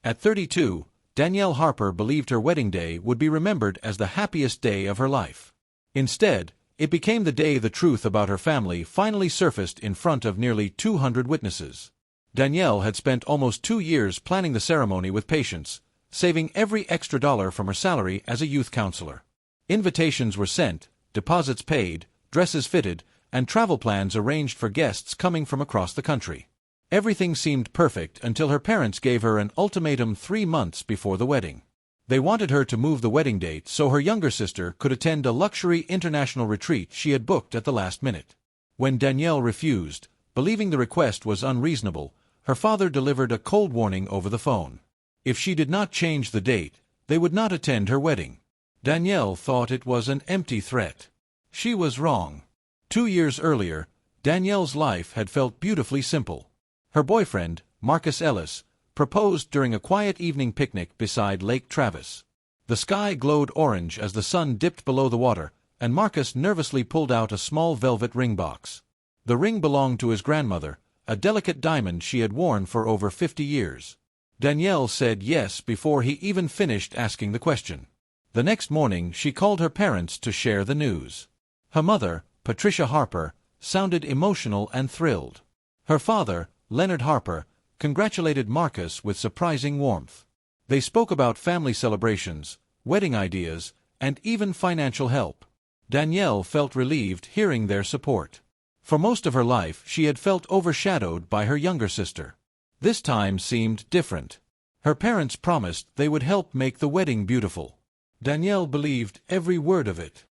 At 32, Danielle Harper believed her wedding day would be remembered as the happiest day of her life. Instead, it became the day the truth about her family finally surfaced in front of nearly 200 witnesses. Danielle had spent almost 2 years planning the ceremony with patience, saving every extra dollar from her salary as a youth counselor. Invitations were sent, deposits paid, dresses fitted, and travel plans arranged for guests coming from across the country. Everything seemed perfect until her parents gave her an ultimatum 3 months before the wedding. They wanted her to move the wedding date so her younger sister could attend a luxury international retreat she had booked at the last minute. When Danielle refused, believing the request was unreasonable, her father delivered a cold warning over the phone. If she did not change the date, they would not attend her wedding. Danielle thought it was an empty threat. She was wrong. 2 years earlier, Danielle's life had felt beautifully simple. Her boyfriend, Marcus Ellis, proposed during a quiet evening picnic beside Lake Travis. The sky glowed orange as the sun dipped below the water, and Marcus nervously pulled out a small velvet ring box. The ring belonged to his grandmother, a delicate diamond she had worn for over 50 years. Danielle said yes before he even finished asking the question. The next morning she called her parents to share the news. Her mother, Patricia Harper, sounded emotional and thrilled. Her father, Leonard Harper, congratulated Marcus with surprising warmth. They spoke about family celebrations, wedding ideas, and even financial help. Danielle felt relieved hearing their support. For most of her life she had felt overshadowed by her younger sister. This time seemed different. Her parents promised they would help make the wedding beautiful. Danielle believed every word of it.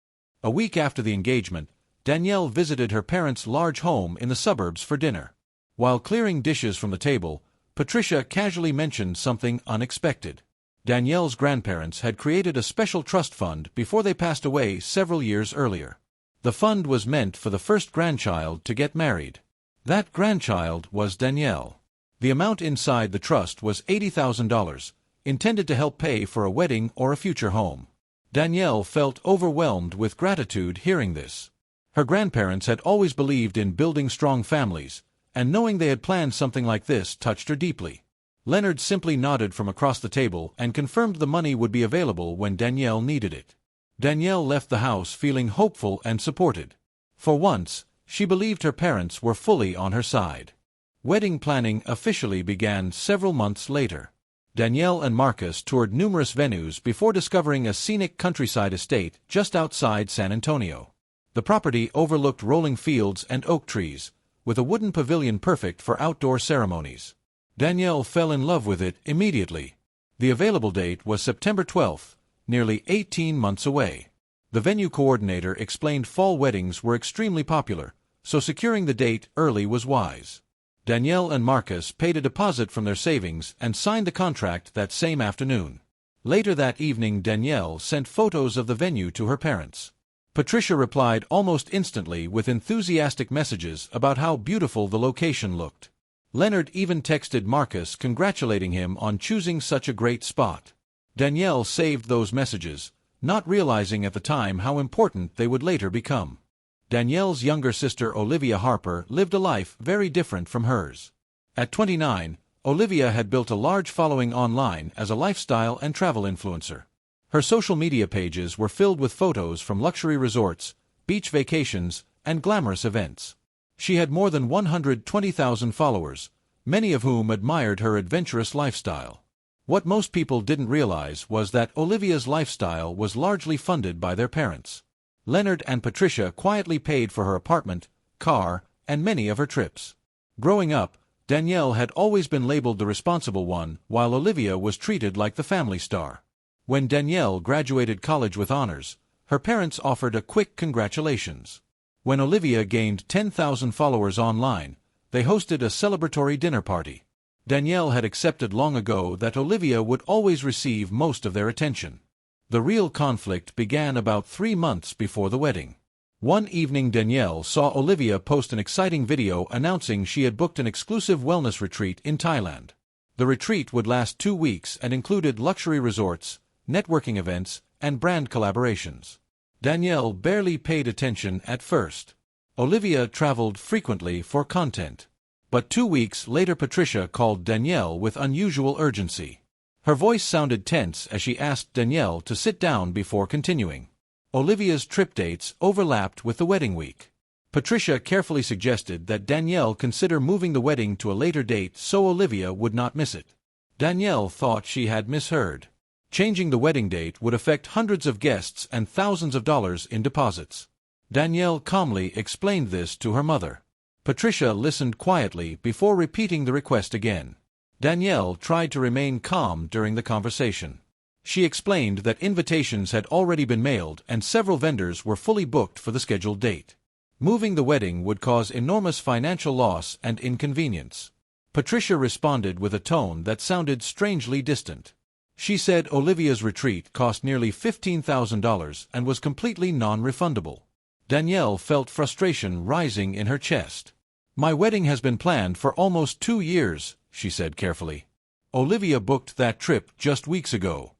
A week after the engagement, Danielle visited her parents' large home in the suburbs for dinner. While clearing dishes from the table, Patricia casually mentioned something unexpected. Danielle's grandparents had created a special trust fund before they passed away several years earlier. The fund was meant for the first grandchild to get married. That grandchild was Danielle. The amount inside the trust was $80,000, intended to help pay for a wedding or a future home. Danielle felt overwhelmed with gratitude hearing this. Her grandparents had always believed in building strong families, and knowing they had planned something like this touched her deeply. Leonard simply nodded from across the table and confirmed the money would be available when Danielle needed it. Danielle left the house feeling hopeful and supported. For once, she believed her parents were fully on her side. Wedding planning officially began several months later. Danielle and Marcus toured numerous venues before discovering a scenic countryside estate just outside San Antonio. The property overlooked rolling fields and oak trees, with a wooden pavilion perfect for outdoor ceremonies. Danielle fell in love with it immediately. The available date was September 12th, nearly 18 months away. The venue coordinator explained fall weddings were extremely popular, so securing the date early was wise. Danielle and Marcus paid a deposit from their savings and signed the contract that same afternoon. Later that evening, Danielle sent photos of the venue to her parents. Patricia replied almost instantly with enthusiastic messages about how beautiful the location looked. Leonard even texted Marcus congratulating him on choosing such a great spot. Danielle saved those messages, not realizing at the time how important they would later become. Danielle's younger sister Olivia Harper lived a life very different from hers. At 29, Olivia had built a large following online as a lifestyle and travel influencer. Her social media pages were filled with photos from luxury resorts, beach vacations, and glamorous events. She had more than 120,000 followers, many of whom admired her adventurous lifestyle. What most people didn't realize was that Olivia's lifestyle was largely funded by their parents. Leonard and Patricia quietly paid for her apartment, car, and many of her trips. Growing up, Danielle had always been labeled the responsible one, while Olivia was treated like the family star. When Danielle graduated college with honors, her parents offered a quick congratulations. When Olivia gained 10,000 followers online, they hosted a celebratory dinner party. Danielle had accepted long ago that Olivia would always receive most of their attention. The real conflict began about 3 months before the wedding. One evening, Danielle saw Olivia post an exciting video announcing she had booked an exclusive wellness retreat in Thailand. The retreat would last 2 weeks and included luxury resorts, networking events, and brand collaborations. Danielle barely paid attention at first. Olivia traveled frequently for content. But 2 weeks later, Patricia called Danielle with unusual urgency. Her voice sounded tense as she asked Danielle to sit down before continuing. Olivia's trip dates overlapped with the wedding week. Patricia carefully suggested that Danielle consider moving the wedding to a later date so Olivia would not miss it. Danielle thought she had misheard. Changing the wedding date would affect hundreds of guests and thousands of dollars in deposits. Danielle calmly explained this to her mother. Patricia listened quietly before repeating the request again. Danielle tried to remain calm during the conversation. She explained that invitations had already been mailed and several vendors were fully booked for the scheduled date. Moving the wedding would cause enormous financial loss and inconvenience. Patricia responded with a tone that sounded strangely distant. She said Olivia's retreat cost nearly $15,000 and was completely non-refundable. Danielle felt frustration rising in her chest. "My wedding has been planned for almost 2 years," she said carefully. "Olivia booked that trip just weeks ago."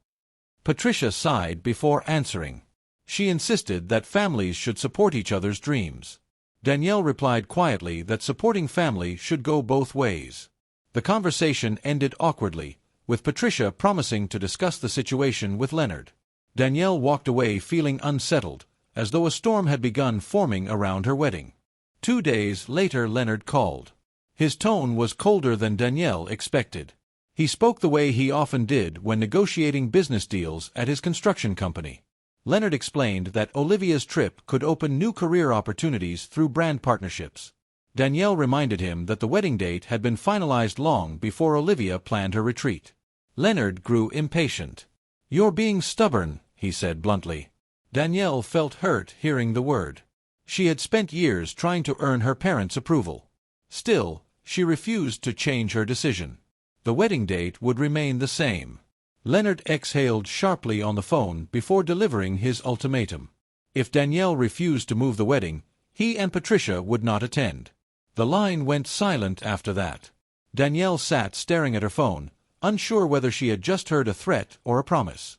Patricia sighed before answering. She insisted that families should support each other's dreams. Danielle replied quietly that supporting family should go both ways. The conversation ended awkwardly, with Patricia promising to discuss the situation with Leonard. Danielle walked away feeling unsettled, as though a storm had begun forming around her wedding. 2 days later Leonard called. His tone was colder than Danielle expected. He spoke the way he often did when negotiating business deals at his construction company. Leonard explained that Olivia's trip could open new career opportunities through brand partnerships. Danielle reminded him that the wedding date had been finalized long before Olivia planned her retreat. Leonard grew impatient. "You're being stubborn," he said bluntly. Danielle felt hurt hearing the word. She had spent years trying to earn her parents' approval. Still, she refused to change her decision. The wedding date would remain the same. Leonard exhaled sharply on the phone before delivering his ultimatum. If Danielle refused to move the wedding, he and Patricia would not attend. The line went silent after that. Danielle sat staring at her phone, unsure whether she had just heard a threat or a promise.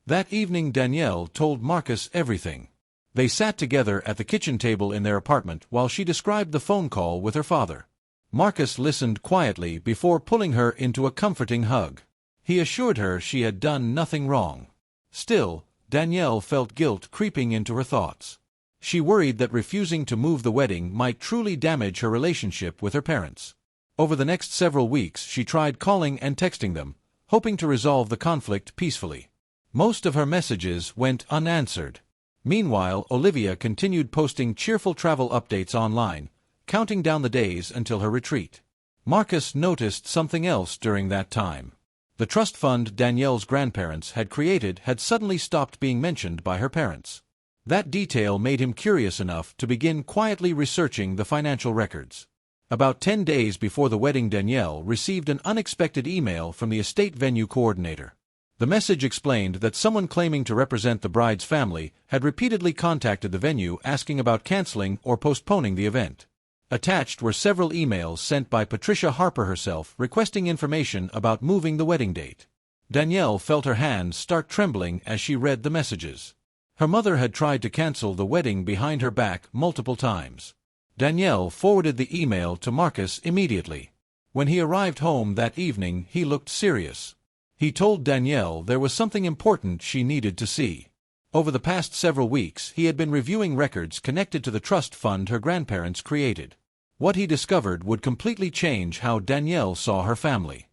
That evening Danielle told Marcus everything. They sat together at the kitchen table in their apartment while she described the phone call with her father. Marcus listened quietly before pulling her into a comforting hug. He assured her she had done nothing wrong. Still, Danielle felt guilt creeping into her thoughts. She worried that refusing to move the wedding might truly damage her relationship with her parents. Over the next several weeks she tried calling and texting them, hoping to resolve the conflict peacefully. Most of her messages went unanswered. Meanwhile, Olivia continued posting cheerful travel updates online, counting down the days until her retreat. Marcus noticed something else during that time. The trust fund Danielle's grandparents had created had suddenly stopped being mentioned by her parents. That detail made him curious enough to begin quietly researching the financial records. About 10 days before the wedding, Danielle received an unexpected email from the estate venue coordinator. The message explained that someone claiming to represent the bride's family had repeatedly contacted the venue asking about canceling or postponing the event. Attached were several emails sent by Patricia Harper herself requesting information about moving the wedding date. Danielle felt her hands start trembling as she read the messages. Her mother had tried to cancel the wedding behind her back multiple times. Danielle forwarded the email to Marcus immediately. When he arrived home that evening, he looked serious. He told Danielle there was something important she needed to see. Over the past several weeks, he had been reviewing records connected to the trust fund her grandparents created. What he discovered would completely change how Danielle saw her family.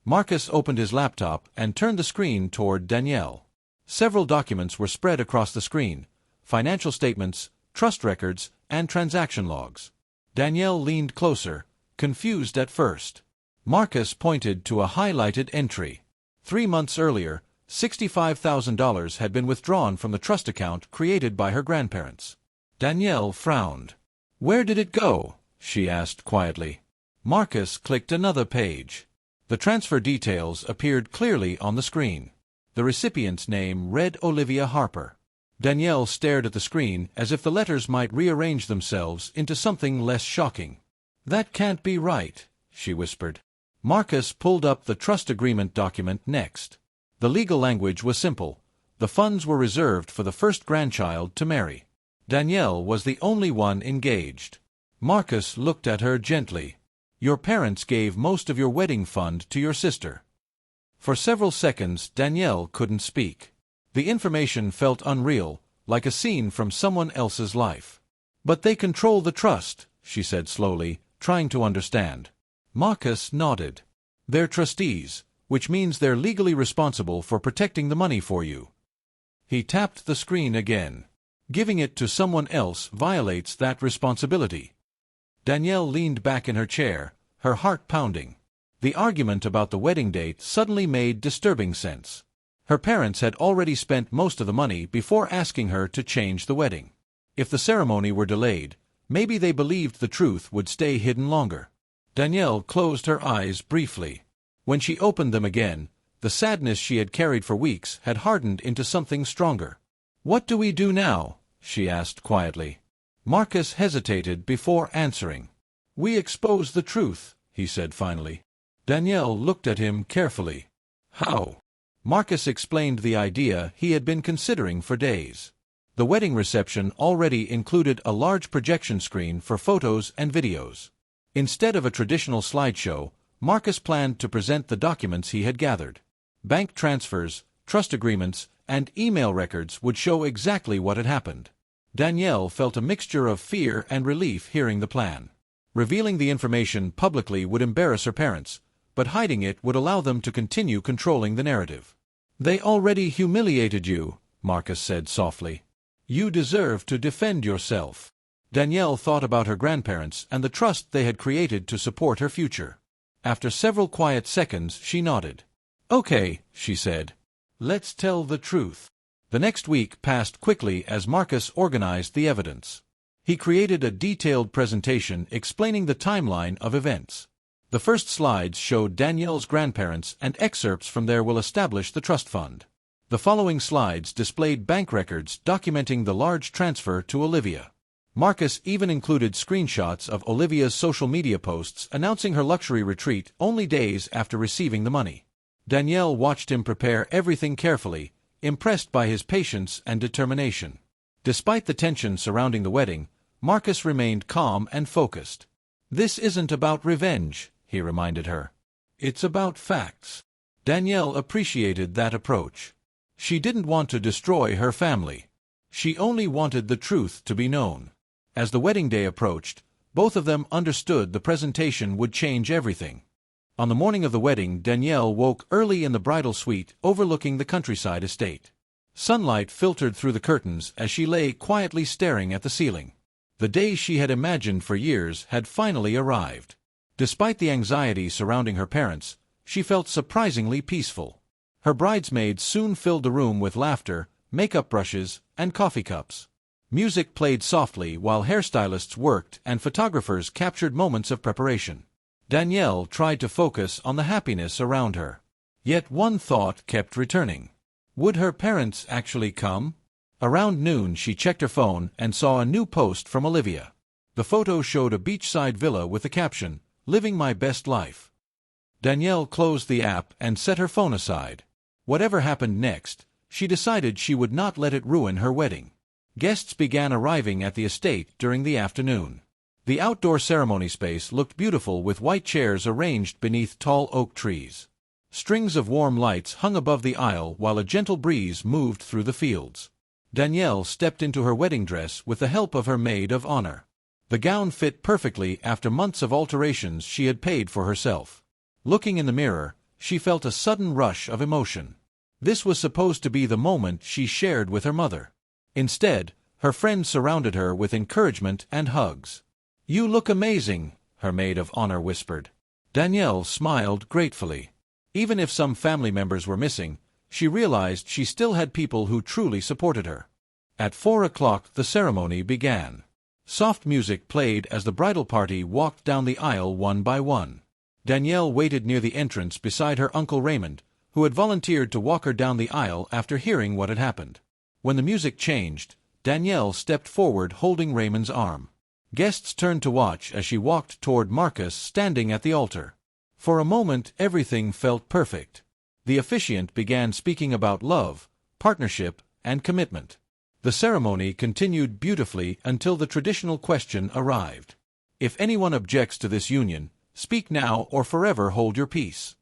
Marcus opened his laptop and turned the screen toward Danielle. Several documents were spread across the screen: financial statements, trust records, and transaction logs. Danielle leaned closer, confused at first. Marcus pointed to a highlighted entry. 3 months earlier, $65,000 had been withdrawn from the trust account created by her grandparents. Danielle frowned. "Where did it go?" she asked quietly. Marcus clicked another page. The transfer details appeared clearly on the screen. The recipient's name read Olivia Harper. Danielle stared at the screen as if the letters might rearrange themselves into something less shocking. "That can't be right," she whispered. Marcus pulled up the trust agreement document next. The legal language was simple. The funds were reserved for the first grandchild to marry. Danielle was the only one engaged. Marcus looked at her gently. "Your parents gave most of your wedding fund to your sister." For several seconds Danielle couldn't speak. The information felt unreal, like a scene from someone else's life. "But they control the trust," she said slowly, trying to understand. Marcus nodded. "They're trustees, which means they're legally responsible for protecting the money for you." He tapped the screen again. "Giving it to someone else violates that responsibility." Danielle leaned back in her chair, her heart pounding. The argument about the wedding date suddenly made disturbing sense. Her parents had already spent most of the money before asking her to change the wedding. If the ceremony were delayed, maybe they believed the truth would stay hidden longer. Danielle closed her eyes briefly. When she opened them again, the sadness she had carried for weeks had hardened into something stronger. "What do we do now?" she asked quietly. Marcus hesitated before answering. "We expose the truth," he said finally. Danielle looked at him carefully. "How?" Marcus explained the idea he had been considering for days. The wedding reception already included a large projection screen for photos and videos. Instead of a traditional slideshow, Marcus planned to present the documents he had gathered. Bank transfers, trust agreements, and email records would show exactly what had happened. Danielle felt a mixture of fear and relief hearing the plan. Revealing the information publicly would embarrass her parents, but hiding it would allow them to continue controlling the narrative. "They already humiliated you," Marcus said softly. "You deserve to defend yourself." Danielle thought about her grandparents and the trust they had created to support her future. After several quiet seconds, she nodded. "Okay," she said. "Let's tell the truth." The next week passed quickly as Marcus organized the evidence. He created a detailed presentation explaining the timeline of events. The first slides showed Danielle's grandparents, and excerpts from their will establish the trust fund. The following slides displayed bank records documenting the large transfer to Olivia. Marcus even included screenshots of Olivia's social media posts announcing her luxury retreat only days after receiving the money. Danielle watched him prepare everything carefully, impressed by his patience and determination. Despite the tension surrounding the wedding, Marcus remained calm and focused. "This isn't about revenge," he reminded her. "It's about facts." Danielle appreciated that approach. She didn't want to destroy her family. She only wanted the truth to be known. As the wedding day approached, both of them understood the presentation would change everything. On the morning of the wedding, Danielle woke early in the bridal suite overlooking the countryside estate. Sunlight filtered through the curtains as she lay quietly staring at the ceiling. The day she had imagined for years had finally arrived. Despite the anxiety surrounding her parents, she felt surprisingly peaceful. Her bridesmaids soon filled the room with laughter, makeup brushes, and coffee cups. Music played softly while hairstylists worked and photographers captured moments of preparation. Danielle tried to focus on the happiness around her. Yet one thought kept returning. Would her parents actually come? Around noon she checked her phone and saw a new post from Olivia. The photo showed a beachside villa with the caption, "Living my best life." Danielle closed the app and set her phone aside. Whatever happened next, she decided she would not let it ruin her wedding. Guests began arriving at the estate during the afternoon. The outdoor ceremony space looked beautiful with white chairs arranged beneath tall oak trees. Strings of warm lights hung above the aisle while a gentle breeze moved through the fields. Danielle stepped into her wedding dress with the help of her maid of honor. The gown fit perfectly after months of alterations she had paid for herself. Looking in the mirror, she felt a sudden rush of emotion. This was supposed to be the moment she shared with her mother. Instead, her friends surrounded her with encouragement and hugs. "You look amazing," her maid of honor whispered. Danielle smiled gratefully. Even if some family members were missing, she realized she still had people who truly supported her. At 4 o'clock the ceremony began. Soft music played as the bridal party walked down the aisle one by one. Danielle waited near the entrance beside her Uncle Raymond, who had volunteered to walk her down the aisle after hearing what had happened. When the music changed, Danielle stepped forward holding Raymond's arm. Guests turned to watch as she walked toward Marcus standing at the altar. For a moment everything felt perfect. The officiant began speaking about love, partnership, and commitment. The ceremony continued beautifully until the traditional question arrived. "If anyone objects to this union, speak now or forever hold your peace."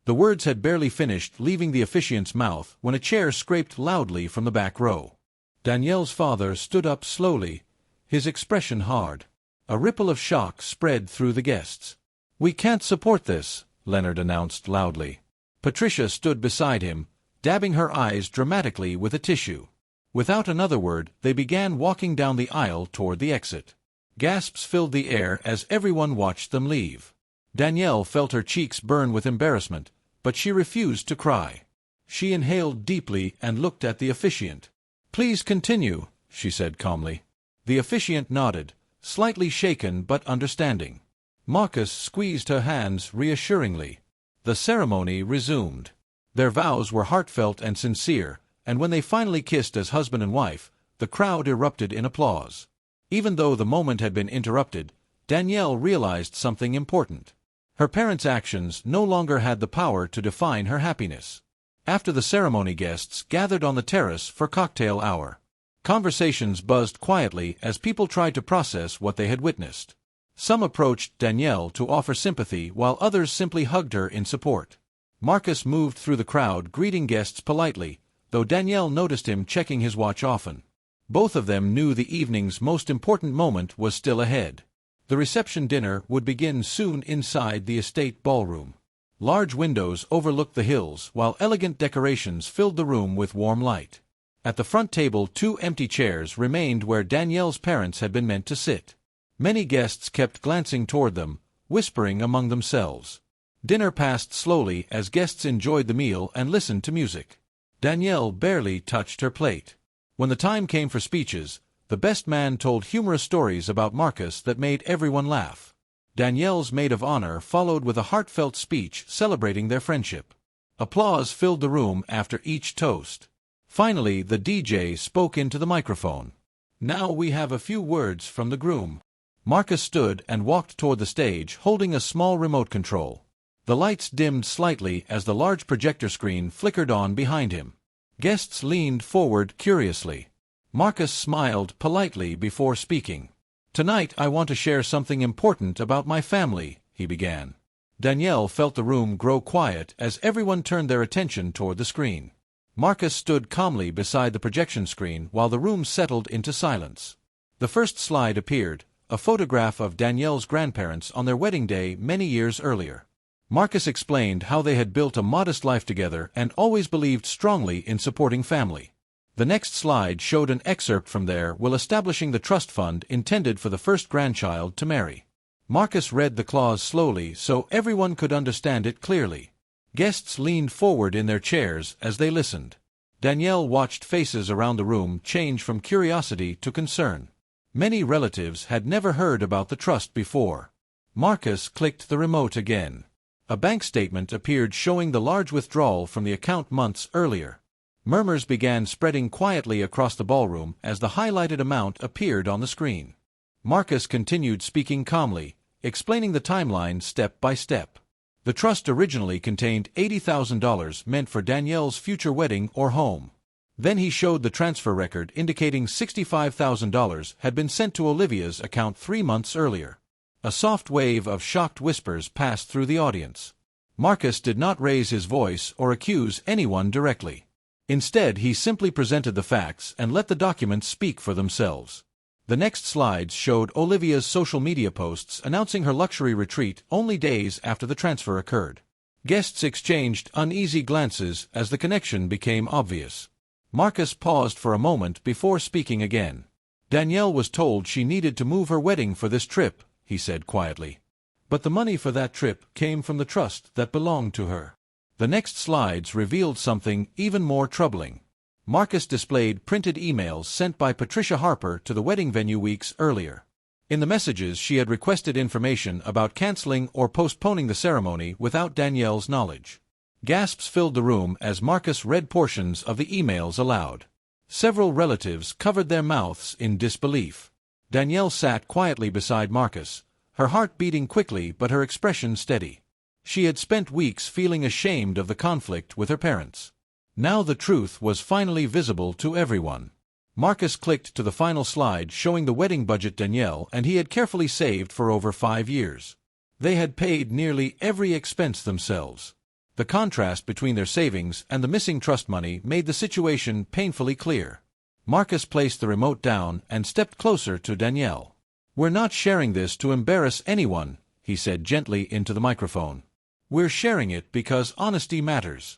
The words had barely finished leaving the officiant's mouth when a chair scraped loudly from the back row. Danielle's father stood up slowly, his expression hard. A ripple of shock spread through the guests. "We can't support this," Leonard announced loudly. Patricia stood beside him, dabbing her eyes dramatically with a tissue. Without another word, they began walking down the aisle toward the exit. Gasps filled the air as everyone watched them leave. Danielle felt her cheeks burn with embarrassment, but she refused to cry. She inhaled deeply and looked at the officiant. "Please continue," she said calmly. The officiant nodded, slightly shaken but understanding. Marcus squeezed her hands reassuringly. The ceremony resumed. Their vows were heartfelt and sincere, and when they finally kissed as husband and wife, the crowd erupted in applause. Even though the moment had been interrupted, Danielle realized something important. Her parents' actions no longer had the power to define her happiness. After the ceremony, guests gathered on the terrace for cocktail hour. Conversations buzzed quietly as people tried to process what they had witnessed. Some approached Danielle to offer sympathy while others simply hugged her in support. Marcus moved through the crowd greeting guests politely, though Danielle noticed him checking his watch often. Both of them knew the evening's most important moment was still ahead. The reception dinner would begin soon inside the estate ballroom. Large windows overlooked the hills while elegant decorations filled the room with warm light. At the front table 2 empty chairs remained where Danielle's parents had been meant to sit. Many guests kept glancing toward them, whispering among themselves. Dinner passed slowly as guests enjoyed the meal and listened to music. Danielle barely touched her plate. When the time came for speeches, the best man told humorous stories about Marcus that made everyone laugh. Danielle's maid of honor followed with a heartfelt speech celebrating their friendship. Applause filled the room after each toast. Finally, the DJ spoke into the microphone. "Now we have a few words from the groom." Marcus stood and walked toward the stage holding a small remote control. The lights dimmed slightly as the large projector screen flickered on behind him. Guests leaned forward curiously. Marcus smiled politely before speaking. "Tonight I want to share something important about my family," he began. Danielle felt the room grow quiet as everyone turned their attention toward the screen. Marcus stood calmly beside the projection screen while the room settled into silence. The first slide appeared, a photograph of Danielle's grandparents on their wedding day many years earlier. Marcus explained how they had built a modest life together and always believed strongly in supporting family. The next slide showed an excerpt from their will establishing the trust fund intended for the first grandchild to marry. Marcus read the clause slowly so everyone could understand it clearly. Guests leaned forward in their chairs as they listened. Danielle watched faces around the room change from curiosity to concern. Many relatives had never heard about the trust before. Marcus clicked the remote again. A bank statement appeared showing the large withdrawal from the account months earlier. Murmurs began spreading quietly across the ballroom as the highlighted amount appeared on the screen. Marcus continued speaking calmly, explaining the timeline step by step. The trust originally contained $80,000 meant for Danielle's future wedding or home. Then he showed the transfer record indicating $65,000 had been sent to Olivia's account 3 months earlier. A soft wave of shocked whispers passed through the audience. Marcus did not raise his voice or accuse anyone directly. Instead, he simply presented the facts and let the documents speak for themselves. The next slides showed Olivia's social media posts announcing her luxury retreat only days after the transfer occurred. Guests exchanged uneasy glances as the connection became obvious. Marcus paused for a moment before speaking again. "Danielle was told she needed to move her wedding for this trip," he said quietly. "But the money for that trip came from the trust that belonged to her." The next slides revealed something even more troubling. Marcus displayed printed emails sent by Patricia Harper to the wedding venue weeks earlier. In the messages, she had requested information about canceling or postponing the ceremony without Danielle's knowledge. Gasps filled the room as Marcus read portions of the emails aloud. Several relatives covered their mouths in disbelief. Danielle sat quietly beside Marcus, her heart beating quickly but her expression steady. She had spent weeks feeling ashamed of the conflict with her parents. Now the truth was finally visible to everyone. Marcus clicked to the final slide showing the wedding budget Danielle and he had carefully saved for over 5 years. They had paid nearly every expense themselves. The contrast between their savings and the missing trust money made the situation painfully clear. Marcus placed the remote down and stepped closer to Danielle. "We're not sharing this to embarrass anyone," he said gently into the microphone. "We're sharing it because honesty matters."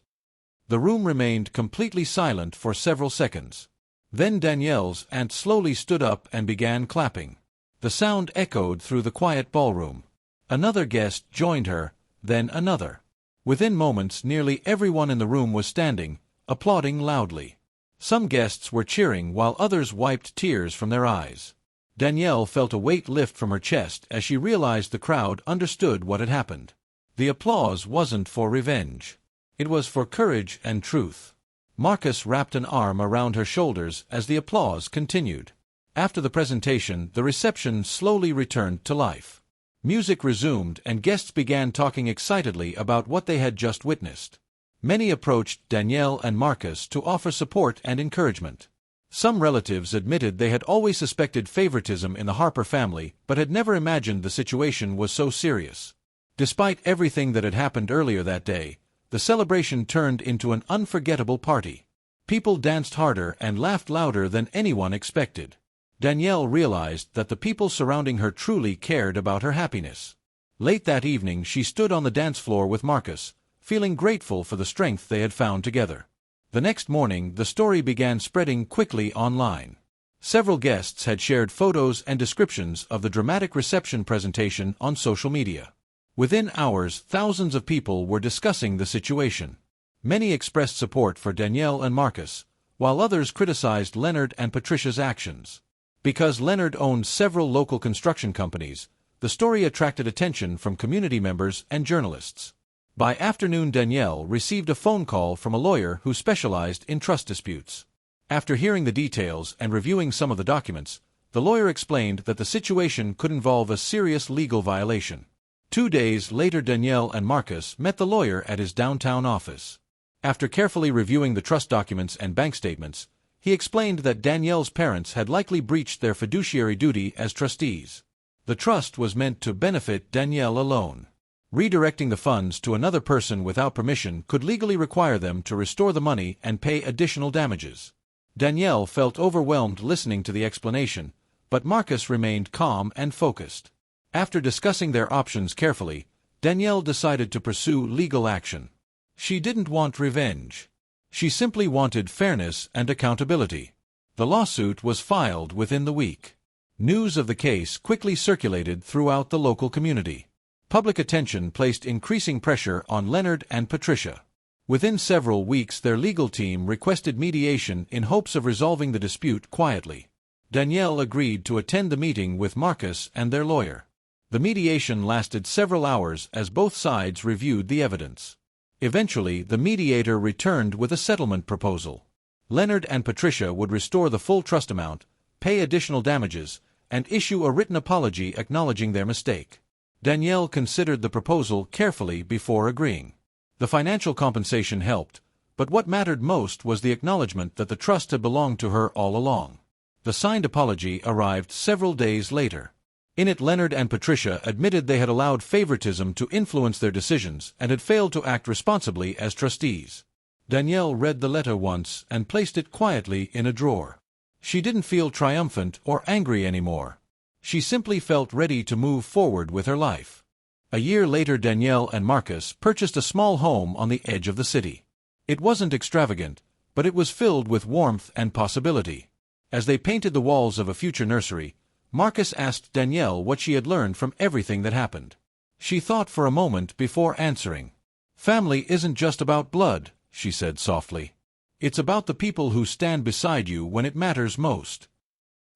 The room remained completely silent for several seconds. Then Danielle's aunt slowly stood up and began clapping. The sound echoed through the quiet ballroom. Another guest joined her, then another. Within moments, nearly everyone in the room was standing, applauding loudly. Some guests were cheering while others wiped tears from their eyes. Danielle felt a weight lift from her chest as she realized the crowd understood what had happened. The applause wasn't for revenge. It was for courage and truth. Marcus wrapped an arm around her shoulders as the applause continued. After the presentation, the reception slowly returned to life. Music resumed and guests began talking excitedly about what they had just witnessed. Many approached Danielle and Marcus to offer support and encouragement. Some relatives admitted they had always suspected favoritism in the Harper family but had never imagined the situation was so serious. Despite everything that had happened earlier that day, the celebration turned into an unforgettable party. People danced harder and laughed louder than anyone expected. Danielle realized that the people surrounding her truly cared about her happiness. Late that evening, she stood on the dance floor with Marcus, feeling grateful for the strength they had found together. The next morning, the story began spreading quickly online. Several guests had shared photos and descriptions of the dramatic reception presentation on social media. Within hours, thousands of people were discussing the situation. Many expressed support for Danielle and Marcus, while others criticized Leonard and Patricia's actions. Because Leonard owned several local construction companies, the story attracted attention from community members and journalists. By afternoon, Danielle received a phone call from a lawyer who specialized in trust disputes. After hearing the details and reviewing some of the documents, the lawyer explained that the situation could involve a serious legal violation. 2 days later, Danielle and Marcus met the lawyer at his downtown office. After carefully reviewing the trust documents and bank statements, he explained that Danielle's parents had likely breached their fiduciary duty as trustees. The trust was meant to benefit Danielle alone. Redirecting the funds to another person without permission could legally require them to restore the money and pay additional damages. Danielle felt overwhelmed listening to the explanation, but Marcus remained calm and focused. After discussing their options carefully, Danielle decided to pursue legal action. She didn't want revenge. She simply wanted fairness and accountability. The lawsuit was filed within the week. News of the case quickly circulated throughout the local community. Public attention placed increasing pressure on Leonard and Patricia. Within several weeks, their legal team requested mediation in hopes of resolving the dispute quietly. Danielle agreed to attend the meeting with Marcus and their lawyer. The mediation lasted several hours as both sides reviewed the evidence. Eventually, the mediator returned with a settlement proposal. Leonard and Patricia would restore the full trust amount, pay additional damages, and issue a written apology acknowledging their mistake. Danielle considered the proposal carefully before agreeing. The financial compensation helped, but what mattered most was the acknowledgement that the trust had belonged to her all along. The signed apology arrived several days later. In it, Leonard and Patricia admitted they had allowed favoritism to influence their decisions and had failed to act responsibly as trustees. Danielle read the letter once and placed it quietly in a drawer. She didn't feel triumphant or angry anymore. She simply felt ready to move forward with her life. A year later, Danielle and Marcus purchased a small home on the edge of the city. It wasn't extravagant, but it was filled with warmth and possibility. As they painted the walls of a future nursery, Marcus asked Danielle what she had learned from everything that happened. She thought for a moment before answering. "Family isn't just about blood," she said softly. "It's about the people who stand beside you when it matters most."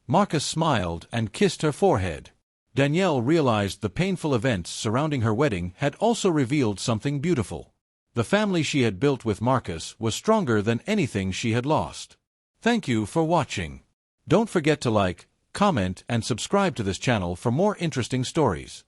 Marcus smiled and kissed her forehead. Danielle realized the painful events surrounding her wedding had also revealed something beautiful. The family she had built with Marcus was stronger than anything she had lost. Thank you for watching. Don't forget to like, comment, and subscribe to this channel for more interesting stories.